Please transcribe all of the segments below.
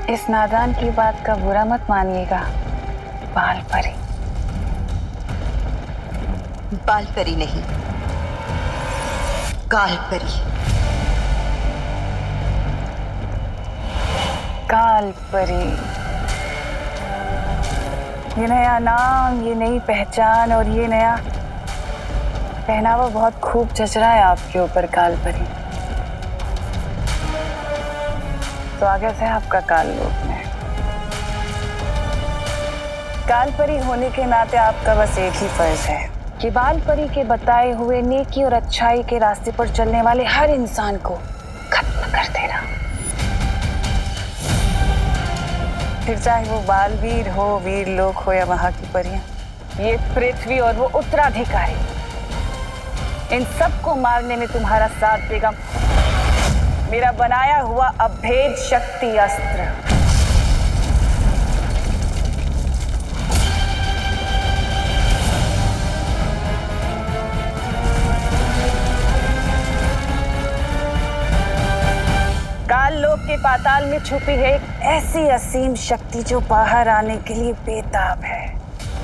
इस नादान की बात का बुरा मत मानिएगा। बाल परी। बाल परी नहीं, काल परी। काल परी। ये नया नाम, ये नई पहचान और ये नया पहनावा बहुत खूब जच रहा है आपके ऊपर काल परी। स्वागत है आपका काल लोक में। काल परी होने के नाते आपका बस एक ही फर्ज है कि बाल परी के बताए हुए नेकी और अच्छाई के रास्ते पर चलने वाले हर इंसान को खत्म कर देना। फिर चाहे वो बालवीर हो, वीर लोक हो या वहां की परियां, ये पृथ्वी और वो उत्तराधिकारी, इन सबको मारने में तुम्हारा साथ देगा मेरा बनाया हुआ अभेद शक्ति अस्त्र। काल लोक के पाताल में छुपी है एक ऐसी असीम शक्ति जो बाहर आने के लिए बेताब है।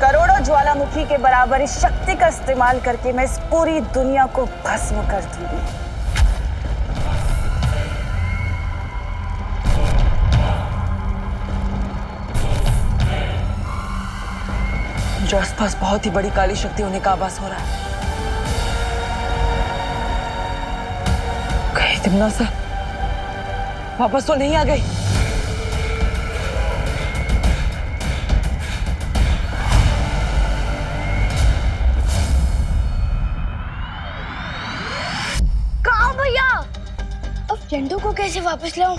करोड़ों ज्वालामुखी के बराबर इस शक्ति का इस्तेमाल करके मैं इस पूरी दुनिया को भस्म कर दूंगी। जो आसपास बहुत ही बड़ी काली शक्ति होने का आभास हो रहा है। कहीं तिमना सा वापस तो नहीं आ गई? कहाँ भैया? अब चिंटू को कैसे वापस लाऊं?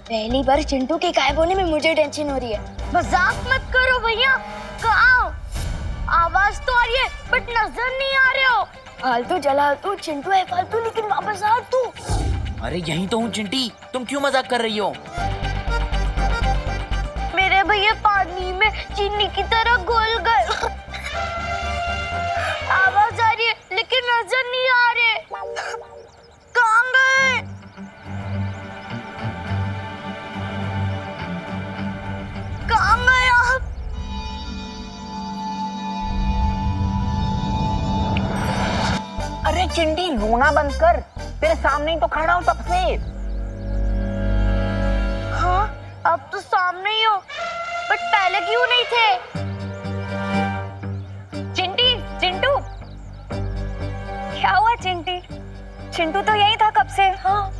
पहली बार चिंटू के गायब होने में मुझे टेंशन हो रही है। मजाक मत करो भैया। कहाँ? आवाज तो आ रही है बट नजर नहीं आ रहे हो। फालतू जला तू, चिंटू है फालतू, लेकिन वापस आ तू। अरे यही तो हूँ चिंटी, तुम क्यों मजाक कर रही हो? मेरे भैया पानी में चीनी की तरह घुल गए। आवाज आ रही है लेकिन नजर नहीं आ रहे। कहाँ गए? कहाँ गए आप? अरे चिंटी रोना बंद कर, तेरे सामने ही तो खड़ा हूँ तब से। हाँ, अब तो सामने ही हो, बट पहले क्यों नहीं थे? चिंटी, चिंटू, क्या हुआ चिंटी? चिंटू तो यही था कब से। हाँ,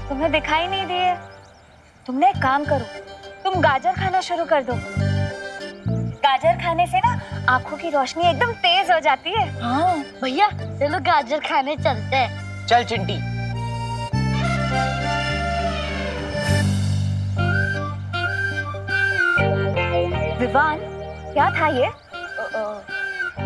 तुम्हें दिखाई नहीं दिए। तुमने एक काम करो, तुम गाजर खाना शुरू कर दो। गाजर खाने से ना आंखों की रोशनी एकदम तेज हो जाती है। हाँ भैया, चलो गाजर खाने चलते हैं। चल चिंटी। विवान, क्या था ये?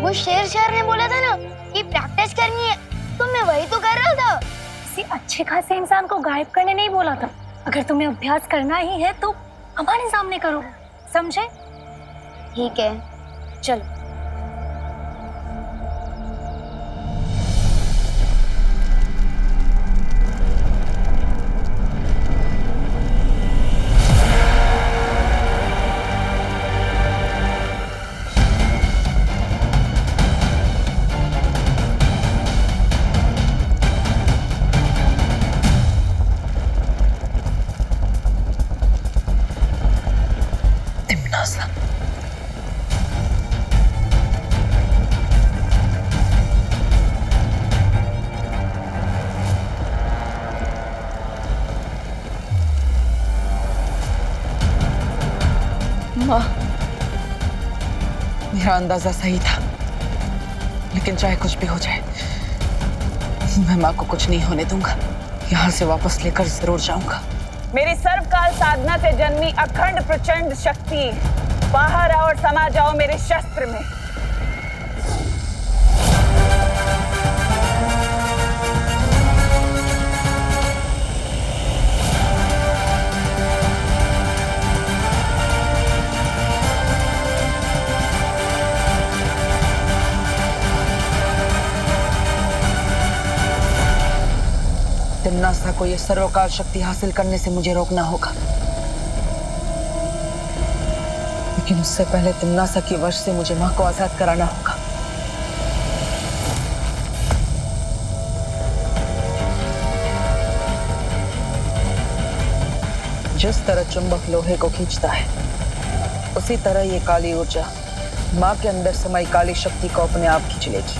वो शेर ने बोला था ना कि प्रैक्टिस करनी है, तो मैं वही तो कर रहा था। किसी अच्छे खासे इंसान को गायब करने नहीं बोला था। अगर तुम्हें अभ्यास करना ही है तो हमारे सामने करो, समझे? ठीक है, चलो। तिमना सा माँ, मेरा अंदाजा सही था, लेकिन चाहे कुछ भी हो जाए मैं माँ को कुछ नहीं होने दूंगा। यहाँ से वापस लेकर जरूर जाऊंगा। मेरी सर्वकाल साधना से जन्मी अखंड प्रचंड शक्ति, बाहर आओ और समा जाओ मेरे शस्त्र में। तिम्नासा को ये सर्वकाल शक्ति हासिल करने से मुझे रोकना होगा, लेकिन उससे पहले तिम्नासा की वश से मुझे माँ को आजाद कराना होगा। जिस तरह चुंबक लोहे को खींचता है, उसी तरह ये काली ऊर्जा माँ के अंदर समाई काली शक्ति को अपने आप खींच लेगी।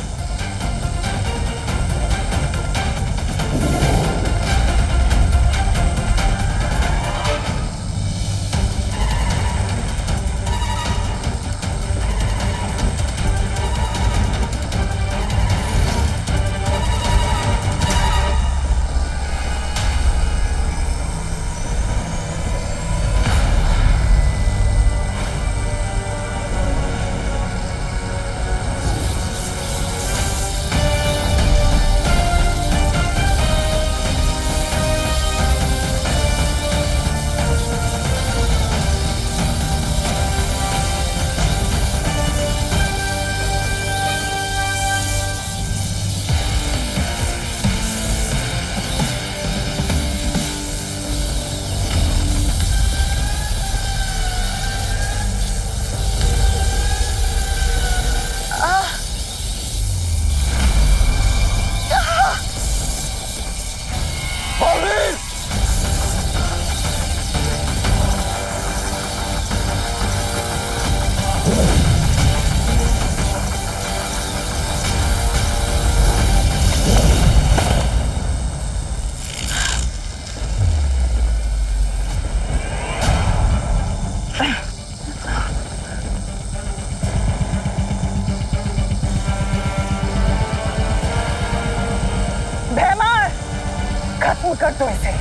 खत्म कर दो इसे।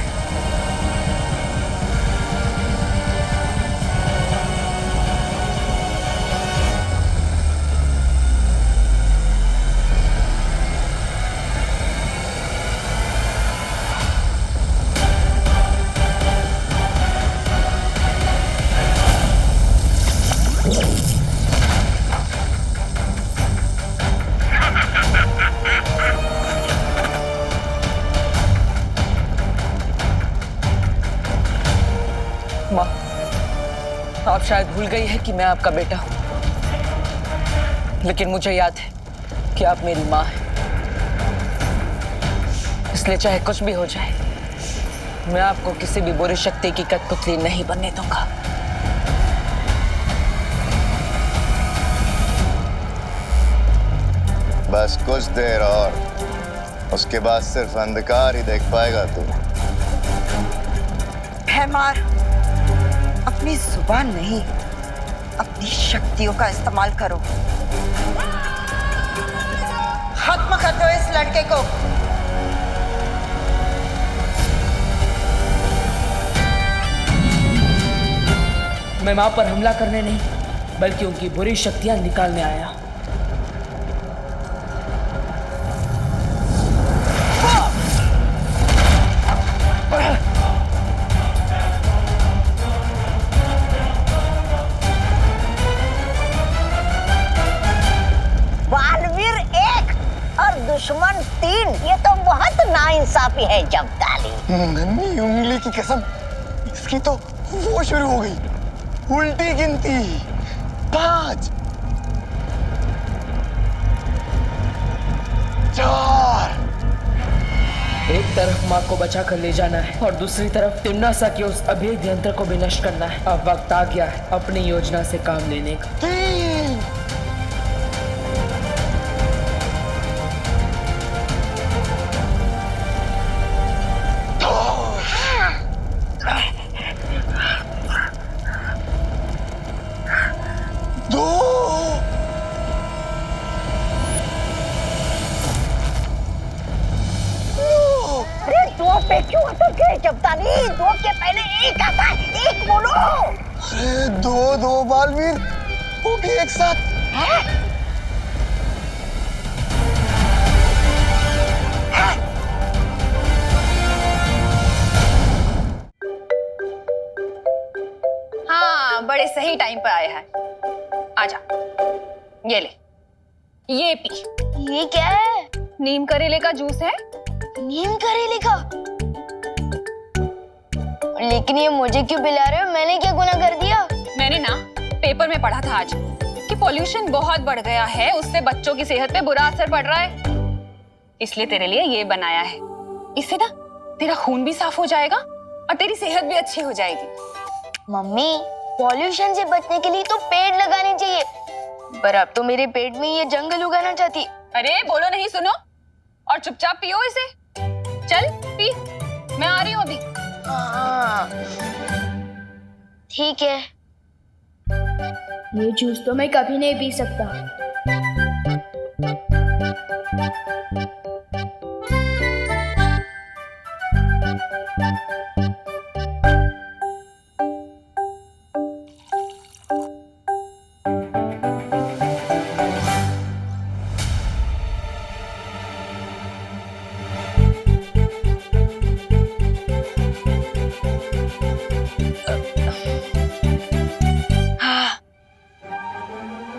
माँ, आप शायद भूल गई है कि मैं आपका बेटा हूं, लेकिन मुझे याद है कि आप मेरी माँ हैं। इसलिए चाहे कुछ भी हो जाए, मैं आपको किसी भी बुरी शक्ति की कठपुतली नहीं बनने दूंगा। बस कुछ देर और, उसके बाद सिर्फ अंधकार ही देख पाएगा तू। भैमार, अपनी जुबान नहीं, अपनी शक्तियों का इस्तेमाल करो। खत्म कर दो इस लड़के को। मैं मां पर हमला करने नहीं, बल्कि उनकी बुरी शक्तियां निकालने आया। दुश्मन 3, ये तो बहुत नाइंसाफी है जब्दाली। नन्ही उंगली की कसम, इसकी तो वो शुरू हो गई उल्टी गिनती। 5 4। एक तरफ माँ को बचा कर ले जाना है और दूसरी तरफ तिम्नासा के उस अभेद यंत्र को भी नष्ट करना है। अब वक्त आ गया है अपनी योजना से काम लेने का। 3 2। अरे 2 पे क्यों अटक गए जब्दाली? 2 के पहले 1 आता है, 1 बोलो। अरे 2 बालवीर, वो भी एक साथ। है? हाँ, बड़े सही टाइम पर आए हैं। आजा, ये ले, ये पी। ये क्या है? नीम करेले का जूस है। नीम करेले का? लेकिन ये मुझे क्यों पिला रहे हो? मैंने क्या गुनाह कर दिया? मैंने ना पेपर में पढ़ा था आज कि पॉल्यूशन बहुत बढ़ गया है, उससे बच्चों की सेहत पे बुरा असर पड़ रहा है, इसलिए तेरे लिए ये बनाया है। इससे ना तेरा खून भी साफ हो जाएगा और तेरी सेहत भी अच्छी हो जाएगी। मम्मी, पॉल्यूशन से बचने के लिए तो पेड़ लगाने चाहिए, पर अब तो मेरे पेट में ये जंगल उगाना चाहती। अरे बोलो नहीं, सुनो और चुपचाप पियो इसे। चल पी, मैं आ रही हूँ अभी। हाँ, ठीक है। ये जूस तो मैं कभी नहीं पी सकता।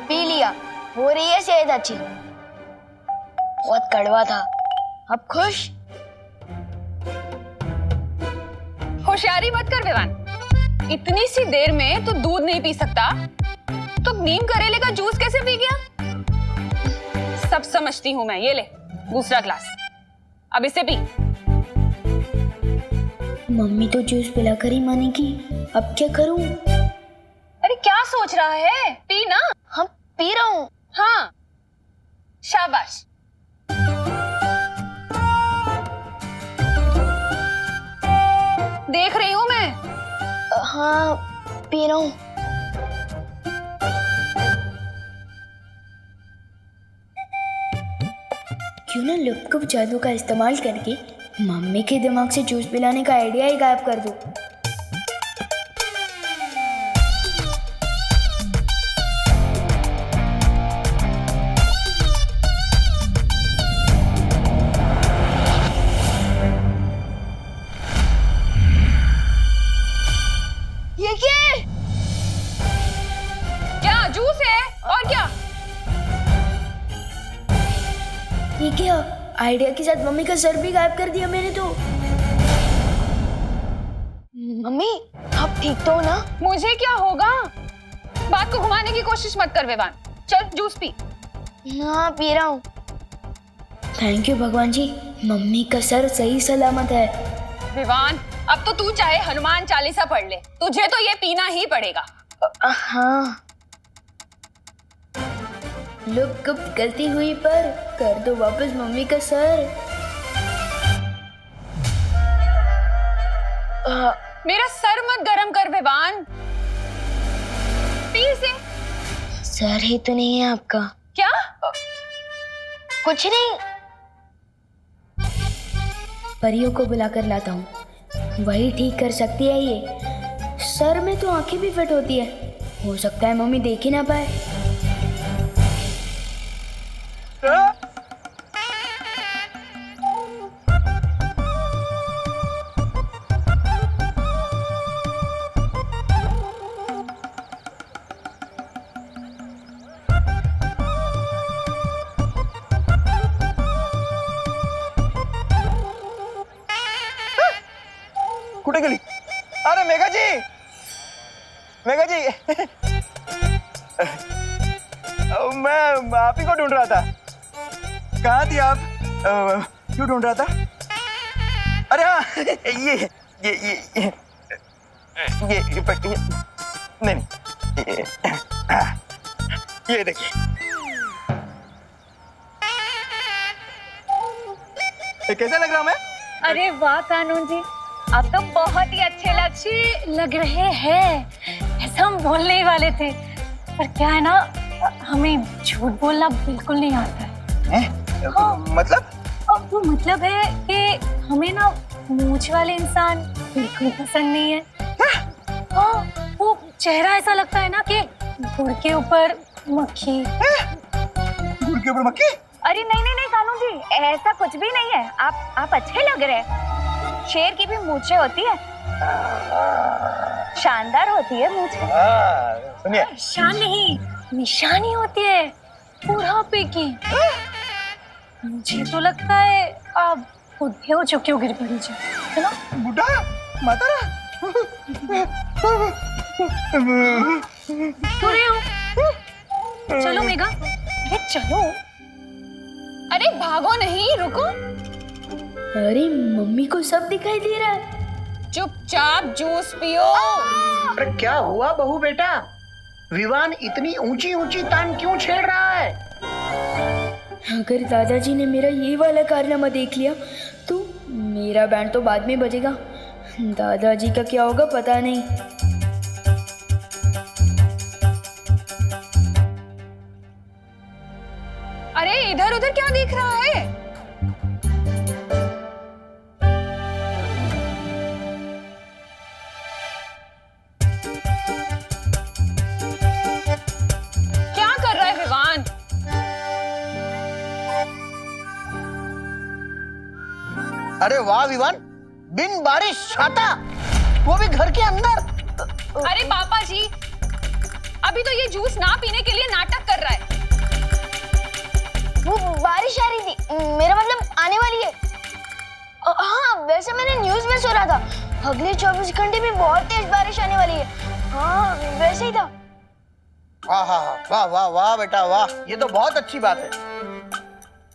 पी लिया, हो रही है सेहत अच्छी। बहुत कड़वा था, अब खुश? होशियारी मत कर विवान, इतनी सी देर में तो दूध नहीं पी सकता तो नीम करेले का जूस कैसे पी गया? सब समझती हूँ मैं। ये ले दूसरा ग्लास, अब इसे पी। मम्मी तो जूस पिलाकर ही मानेगी, अब क्या करूं? अरे क्या सोच रहा है, पी ना। हम पी रहा हूँ। हाँ शाबाश। देख रही हूँ मैं। हाँ पी रहा हूँ। क्यों ना लुप्त जादू का इस्तेमाल करके मम्मी के दिमाग से जूस पिलाने का आइडिया ही गायब कर दूं। ये क्या जूस है और क्या? ये क्या? आइडिया के साथ मम्मी का सर भी गायब कर दिया मैंने तो। मम्मी आप ठीक तो हो ना? मुझे क्या होगा? बात को घुमाने की कोशिश मत कर विवान, चल जूस पी। हाँ पी रहा हूँ। थैंक यू भगवान जी, मम्मी का सर सही सलामत है। विवान अब तो तू चाहे हनुमान चालीसा पढ़ ले, तुझे तो ये पीना ही पड़ेगा। हाँ लोग कब गलती हुई पर कर दो वापस मम्मी का सर। मेरा सर मत गरम कर विवान, पी इसे। सर ही तो नहीं है आपका? क्या? कुछ नहीं, परियों को बुलाकर लाता हूँ, वही ठीक कर सकती है ये। सर में तो आंखें भी फिट होती है, हो सकता है मम्मी देख ही ना पाए। कुठे गेली? अरे मेघा जी, मेघा जी मैं आप ही को ढूंढ रहा था। कहाँ थी आप? क्यों ढूंढ रहा था? अरे हाँ ये नहीं ये देखिए, कैसा लग रहा मैं? अरे वाह कानून जी, आप तो बहुत ही अच्छे लग रहे हैं। ऐसा हम बोलने ही वाले थे, पर क्या है ना, हमें झूठ बोलना बिल्कुल नहीं आता है। हाँ। मतलब? अब वो मतलब है कि हमें ना मूंछ वाले इंसान बिल्कुल पसंद नहीं है। हाँ, वो चेहरा ऐसा लगता है ना कि गुड़ के ऊपर मक्खी। गुड़ के ऊपर मक्खी? अरे नहीं नहीं नहीं कानून जी, ऐसा कुछ भी नहीं है। आप अच्छे लग रहे हैं। शेर की भी मूंछें होती है, शानदार होती है मूंछें। सुनिए, शान नहीं, निशानी होती है बुढ़ापे की। मुझे तो लगता है आप बुढ़े हो चुके हो, गिर पड़ी जी, है ना? बुढ़ा मातारा तो रहे हो, चलो मेघा, अरे चलो। अरे भागो नहीं, रुको। अरे मम्मी को सब दिखाई दे रहा है। चुपचाप जूस पियो। अरे क्या हुआ बहू बेटा? विवान इतनी ऊंची ऊंची तान क्यों छेड़ रहा है? अगर दादाजी ने मेरा ये वाला कारनामा देख लिया तो मेरा बैंड तो बाद में बजेगा। दादाजी का क्या होगा पता नहीं। अरे इधर उधर क्या देख रहा है? क्या कर रहा है विवान? अरे वाह विवान, बिन बारिश छाता, वो भी घर के अंदर। अरे पापा जी, अभी तो ये जूस ना पीने के लिए नाटक कर रहा है। वो बारिश आ रही थी, मेरा मतलब आने वाली है। हाँ, वैसे मैंने न्यूज़ में सुना था अगले 24 घंटे में बहुत तेज बारिश आने वाली है। हाँ, वैसे ही था। हाँ हाँ हाँ, वाह वाह वाह बेटा वाह, ये तो बहुत अच्छी बात है।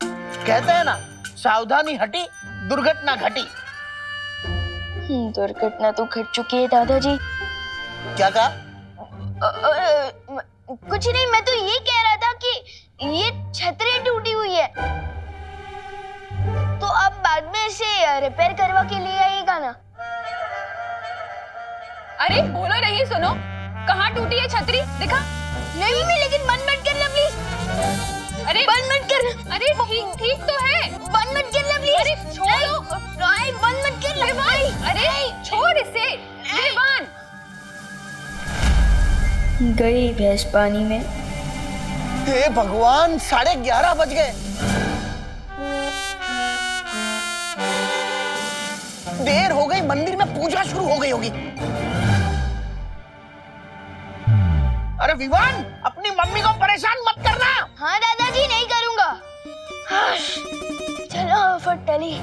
कहते हैं ना, सावधानी हटी दुर्घटना घटी। दुर्घटना तो घट चुकी है दादाजी। क्या कहा? कुछ नहीं, मैं तो ये कह रहा था कि ये छतरी टूटी हुई है, तो अब बाद में इसे रिपेयर करवा के लिए आइएगा ना। अरे बोलो नहीं, सुनो, कहाँ टूटी है छतरी? दिखा। नहीं मैं, लेकिन बंद मत करना प्लीज। अरे बंद मत करना। अरे ठीक ठीक तो है। बंद मत करना प्लीज। अरे छोड़ो। नहीं, बंद मत करना। विवान, अरे छोड़ इसे। विवान, गई भैंस पानी में। हे भगवान, 11:30 बज गए। देर हो गई, मंदिर में पूजा शुरू हो गई होगी। अरे विवान, अपनी मम्मी को परेशान मत करना। हाँ दादाजी, नहीं करूंगा। चलो फटली।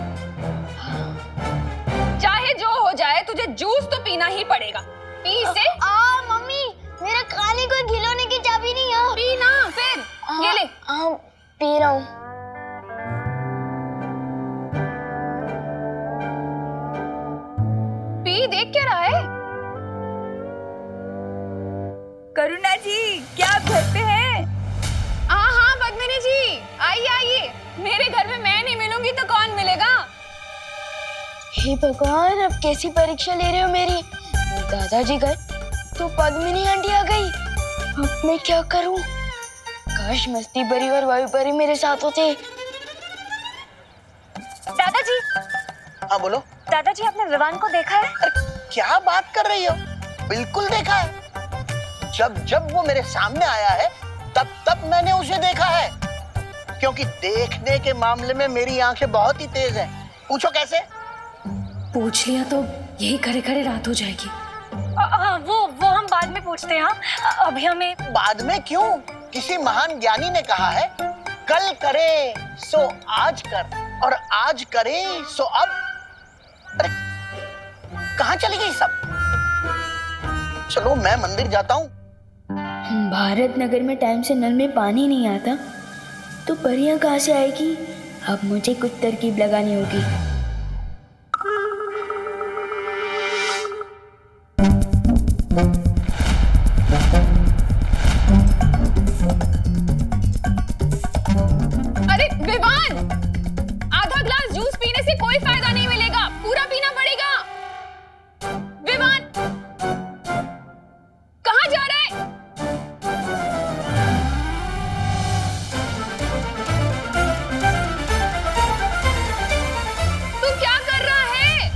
चाहे जो हो जाए, तुझे जूस तो पीना ही पड़ेगा। पी इसे। मम्मी, मेरा खाने को खिलौने की चाबी नहीं है। पी ना फिर। ये ले। पी रहा हूँ। पी, देख क्या रहा है? करुणा जी, क्या आप घर पे हैं? हाँ हाँ पद्मिनी जी, आइए आइए। मेरे घर में मैं नहीं मिलूंगी तो कौन मिलेगा? हे भगवान, अब कैसी परीक्षा ले रहे हो मेरी? दादाजी गए तो पद्मिनी आंटी आ गई। अब मैं क्या करूं? काश मस्ती परी और वायु परी मेरे साथ होते। दादाजी, हाँ बोलो। दादाजी आपने विवान को देखा है? क्या बात कर रही हो? बिल्कुल देखा है। जब जब वो मेरे सामने आया है तब तब मैंने उसे देखा है, क्योंकि देखने के मामले में मेरी आंखें बहुत ही तेज हैं। पूछो कैसे? पूछ लिया तो यही खड़े खड़े रात हो जाएगी। वो हम बाद में पूछते हैं। हाँ, अभी हमें। बाद में क्यों? किसी महान ज्ञानी ने कहा है, कल करे सो आज कर और आज करे सो अब। अरे कहाँ चली गई सब? चलो मैं मंदिर जाता हूँ। भारत नगर में टाइम से नल में पानी नहीं आता तो परियां कहाँ से आएगी? अब मुझे कुछ तरकीब लगानी होगी। अरे विवान, आधा ग्लास जूस पीने से कोई फायदा नहीं मिलेगा, पूरा पीना पड़ेगा। विवान, कहाँ जा रहा है? तू क्या कर रहा है?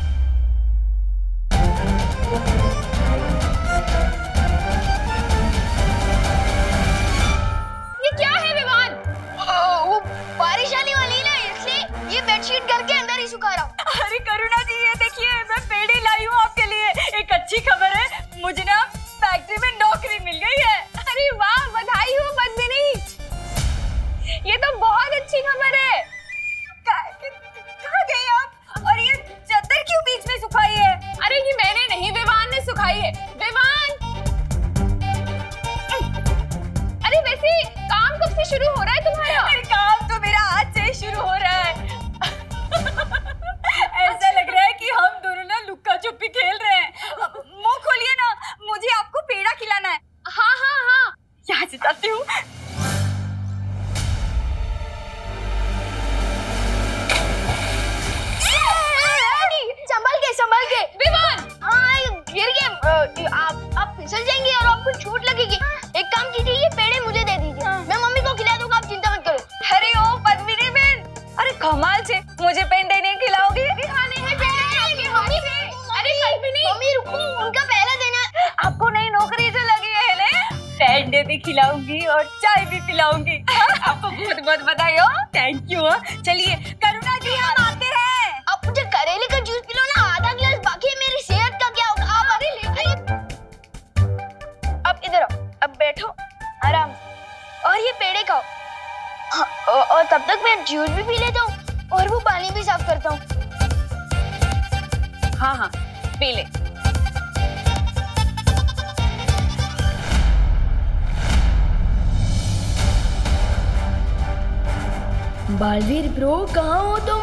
आप फिसल जाएंगे और आपको चोट लगेगी। एक काम कीजिए, ये पेड़े मुझे दे दीजिए, मैं मम्मी को खिला दूंगा, आप चिंता मत करो। अरे ओ पद्मिनी बहन, अरे कमाल से मुझे पेंडे नहीं खिलाओगी? खाने हैं पेड़े मम्मी। अरे पद्मिनी मम्मी रुको, उनका पहला देना। आपको नई नौकरी जो लगी है ना, पेंडे भी खिलाऊंगी और चाय भी पिलाऊंगी। आपको बहुत बहुत बधाई हो। Thank you. चलिए करुणा जी, हम आते हैं। आप मुझे करेले का जूस पिलो ना, आधा गिलास बाकी है, मेरी सेहत का क्या होगा? आप अरे अब इधर आओ, अब बैठो आराम से और ये पेड़े खाओ। हाँ, और तब तक मैं जूस भी पी लेता हूँ और वो पानी भी साफ करता हूँ। हाँ हाँ पी ले। बालवीर ब्रो, कहाँ हो तुम?